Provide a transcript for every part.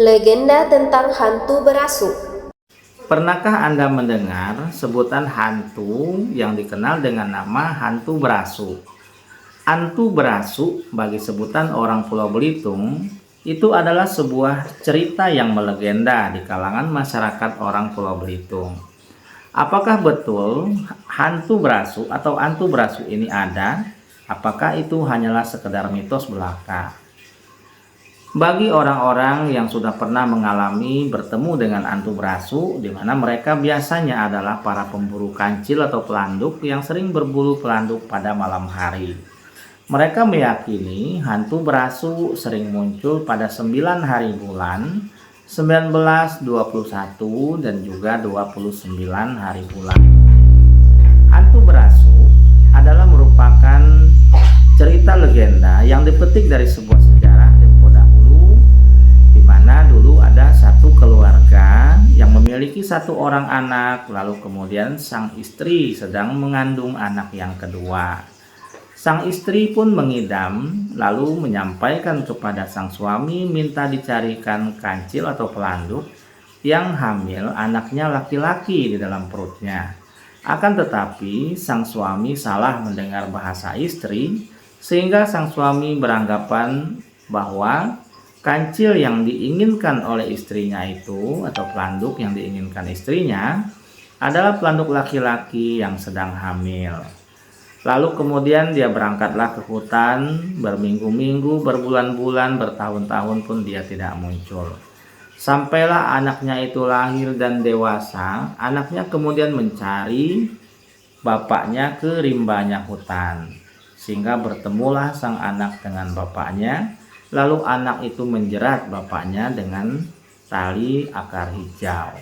Legenda tentang hantu berasu. Pernahkah Anda mendengar sebutan hantu yang dikenal dengan nama hantu berasu? Hantu berasu bagi sebutan orang Pulau Belitung itu adalah sebuah cerita yang melegenda di kalangan masyarakat orang Pulau Belitung. Apakah betul hantu berasu atau hantu berasu ini ada? Apakah itu hanyalah sekedar mitos belaka? Bagi orang-orang yang sudah pernah mengalami bertemu dengan hantu berasu, di mana mereka biasanya adalah para pemburu kancil atau pelanduk yang sering berburu pelanduk pada malam hari. Mereka meyakini hantu berasu sering muncul pada 9 hari bulan, 19, 21, dan juga 29 hari bulan. Hantu berasu adalah merupakan cerita legenda yang dipetik dari sebuah sejarah tempo dahulu, di mana dulu ada satu keluarga yang memiliki satu orang anak, lalu kemudian sang istri sedang mengandung anak yang kedua. Sang istri pun mengidam, lalu menyampaikan kepada sang suami minta dicarikan kancil atau pelanduk yang hamil anaknya laki-laki di dalam perutnya. Akan tetapi sang suami salah mendengar bahasa istri, sehingga sang suami beranggapan bahwa kancil yang diinginkan oleh istrinya itu atau pelanduk yang diinginkan istrinya adalah pelanduk laki-laki yang sedang hamil. Lalu kemudian dia berangkatlah ke hutan, berminggu-minggu, berbulan-bulan, bertahun-tahun pun dia tidak muncul. Sampailah anaknya itu lahir dan dewasa, anaknya kemudian mencari bapaknya ke rimbanya hutan. Sehingga bertemulah sang anak dengan bapaknya, lalu anak itu menjerat bapaknya dengan tali akar hijau.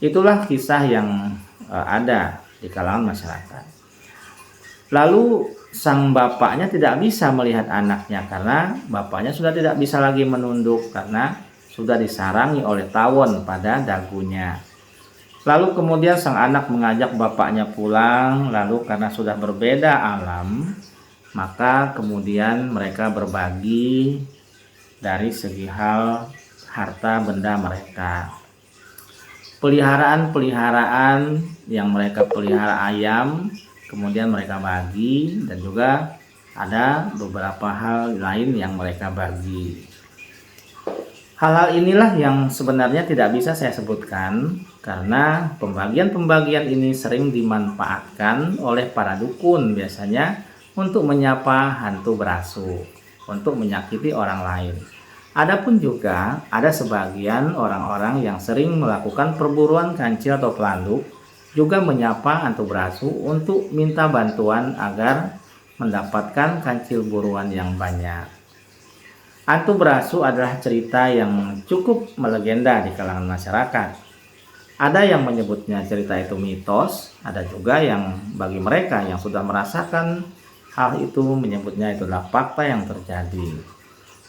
Itulah kisah yang ada di kalangan masyarakat. Lalu sang bapaknya tidak bisa melihat anaknya karena bapaknya sudah tidak bisa lagi menunduk karena sudah disarangi oleh tawon pada dagunya. Lalu kemudian sang anak mengajak bapaknya pulang, lalu karena sudah berbeda alam, maka kemudian mereka berbagi dari segi hal harta benda mereka. Peliharaan-peliharaan yang mereka pelihara ayam, kemudian mereka bagi, dan juga ada beberapa hal lain yang mereka bagi. Hal-hal inilah yang sebenarnya tidak bisa saya sebutkan karena pembagian-pembagian ini sering dimanfaatkan oleh para dukun biasanya untuk menyapa hantu berasu, untuk menyakiti orang lain. Adapun juga ada sebagian orang-orang yang sering melakukan perburuan kancil atau pelanduk juga menyapa hantu berasu untuk minta bantuan agar mendapatkan kancil buruan yang banyak. Hantu berasu adalah cerita yang cukup melegenda di kalangan masyarakat. Ada yang menyebutnya cerita itu mitos, ada juga yang bagi mereka yang sudah merasakan hal itu menyebutnya itulah fakta yang terjadi.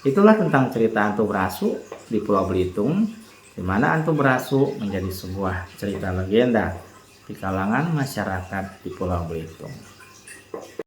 Itulah tentang cerita hantu berasu di Pulau Belitung, di mana hantu berasu menjadi sebuah cerita legenda di kalangan masyarakat di Pulau Belitung.